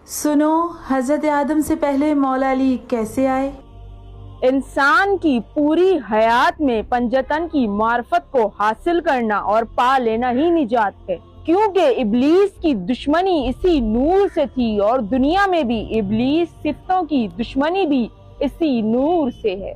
سنو حضرت آدم سے پہلے مولا علی کیسے آئے؟ انسان کی پوری حیات میں پنجتن کی معرفت کو حاصل کرنا اور پا لینا ہی نجات ہے، کیونکہ ابلیس کی دشمنی اسی نور سے تھی اور دنیا میں بھی ابلیس صفتوں کی دشمنی بھی اسی نور سے ہے،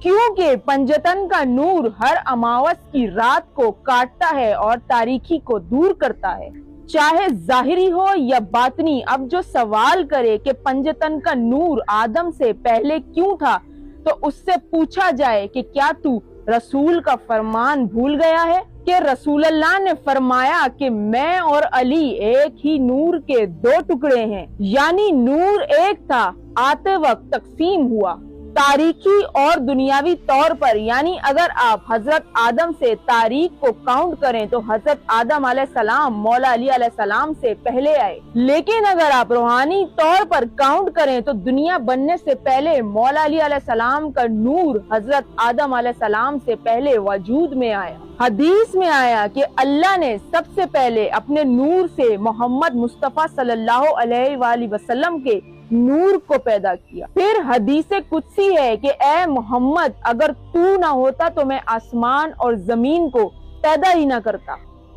کیونکہ پنجتن کا نور ہر اماوس کی رات کو کاٹتا ہے اور تاریکی کو دور کرتا ہے، چاہے ظاہری ہو یا باطنی۔ اب جو سوال کرے کہ پنجتن کا نور آدم سے پہلے کیوں تھا، تو اس سے پوچھا جائے کہ کیا تو رسول کا فرمان بھول گیا ہے کہ رسول اللہ نے فرمایا کہ میں اور علی ایک ہی نور کے دو ٹکڑے ہیں، یعنی نور ایک تھا، آتے وقت تقسیم ہوا تاریکی اور دنیاوی طور پر، یعنی اگر آپ حضرت آدم سے تاریخ کو کاؤنٹ کریں تو حضرت آدم علیہ السلام مولا علی علیہ السلام سے پہلے آئے، لیکن اگر آپ روحانی طور پر کاؤنٹ کریں تو دنیا بننے سے پہلے مولا علی علیہ السلام کا نور حضرت آدم علیہ السلام سے پہلے وجود میں آیا۔ حدیث میں آیا کہ اللہ نے سب سے پہلے اپنے نور سے محمد مصطفیٰ صلی اللہ علیہ وآلہ وسلم کے نور کو پیدا کیا۔ پھر حدیث قدسی ہے کہ اے محمد، اگر تو نہ ہوتا تو میں آسمان اور زمین کو پیدا ہی نہ کرتا۔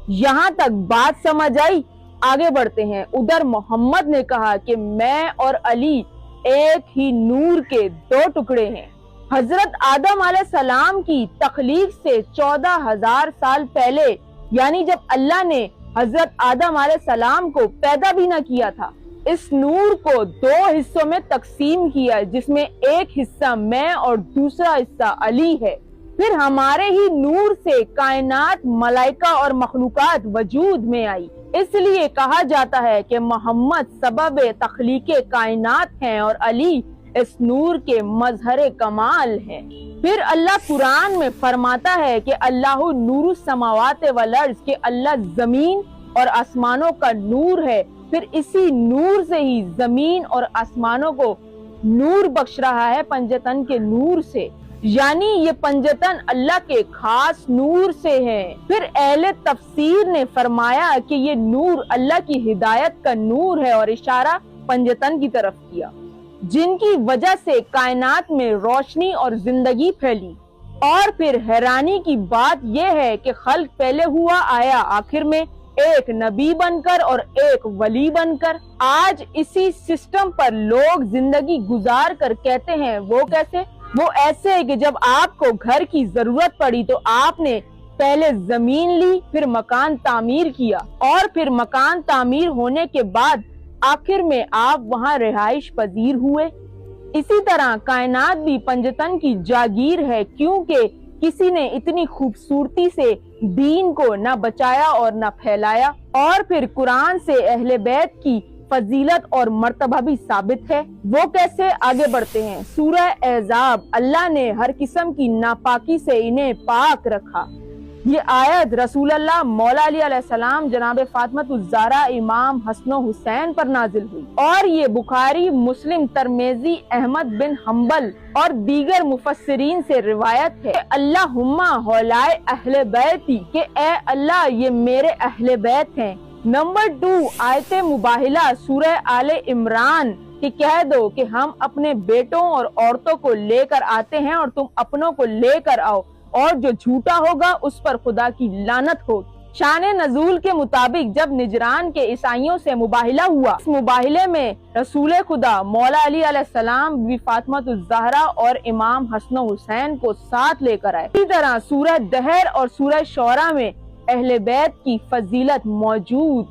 یہاں تک بات سمجھ آئی؟ آگے بڑھتے ہیں۔ ادھر محمد نے کہا کہ میں اور علی ایک ہی نور کے دو ٹکڑے ہیں۔ حضرت آدم علیہ السلام کی تخلیق سے 14,000 سال پہلے، یعنی جب اللہ نے حضرت آدم علیہ السلام کو پیدا بھی نہ کیا تھا، اس نور کو دو حصوں میں تقسیم کیا، جس میں ایک حصہ میں اور دوسرا حصہ علی ہے۔ پھر ہمارے ہی نور سے کائنات، ملائکہ اور مخلوقات وجود میں آئی۔ اس لیے کہا جاتا ہے کہ محمد سبب تخلیق کائنات ہیں اور علی اس نور کے مظہر کمال ہیں۔ پھر اللہ قرآن میں فرماتا ہے کہ اللہ نور السماوات والارض، کہ اللہ زمین اور آسمانوں کا نور ہے۔ پھر اسی نور سے ہی زمین اور آسمانوں کو نور بخش رہا ہے پنجتن کے نور سے، یعنی یہ پنجتن اللہ کے خاص نور سے ہے۔ پھر اہل تفسیر نے فرمایا کہ یہ نور اللہ کی ہدایت کا نور ہے اور اشارہ پنجتن کی طرف کیا، جن کی وجہ سے کائنات میں روشنی اور زندگی پھیلی۔ اور پھر حیرانی کی بات یہ ہے کہ خلق پہلے ہوا آیا آخر میں ایک نبی بن کر اور ایک ولی بن کر۔ آج اسی سسٹم پر لوگ زندگی گزار کر کہتے ہیں وہ کیسے؟ وہ ایسے ہے کہ جب آپ کو گھر کی ضرورت پڑی تو آپ نے پہلے زمین لی، پھر مکان تعمیر کیا، اور پھر مکان تعمیر ہونے کے بعد آخر میں آپ وہاں رہائش پذیر ہوئے۔ اسی طرح کائنات بھی پنجتن کی جاگیر ہے، کیونکہ کسی نے اتنی خوبصورتی سے دین کو نہ بچایا اور نہ پھیلایا۔ اور پھر قرآن سے اہل بیت کی فضیلت اور مرتبہ بھی ثابت ہے۔ وہ کیسے؟ آگے بڑھتے ہیں۔ سورہ احزاب، اللہ نے ہر قسم کی ناپاکی سے انہیں پاک رکھا۔ یہ آیت رسول اللہ مولا علی علیہ السلام جناب فاطمۃ الزہرا امام حسن و حسین پر نازل ہوئی، اور یہ بخاری، مسلم، ترمذی، احمد بن حنبل اور دیگر مفسرین سے روایت ہے کہ اللہم ہولائے اہل بیتی، کہ اے اللہ یہ میرے اہل بیت ہیں۔ نمبر 2، آیت مباہلہ سورہ آل عمران، کہ کہہ دو کہ ہم اپنے بیٹوں اور عورتوں کو لے کر آتے ہیں اور تم اپنوں کو لے کر آؤ، اور جو جھوٹا ہوگا اس پر خدا کی لعنت ہو۔ شان نزول کے مطابق جب نجران کے عیسائیوں سے مباہلہ ہوا، اس مباہلے میں رسول خدا مولا علی علیہ السلام بی فاطمۃ الزہرا اور امام حسن و حسین کو ساتھ لے کر آئے۔ اسی طرح سورہ دہر اور سورہ شعراء میں اہل بیت کی فضیلت موجود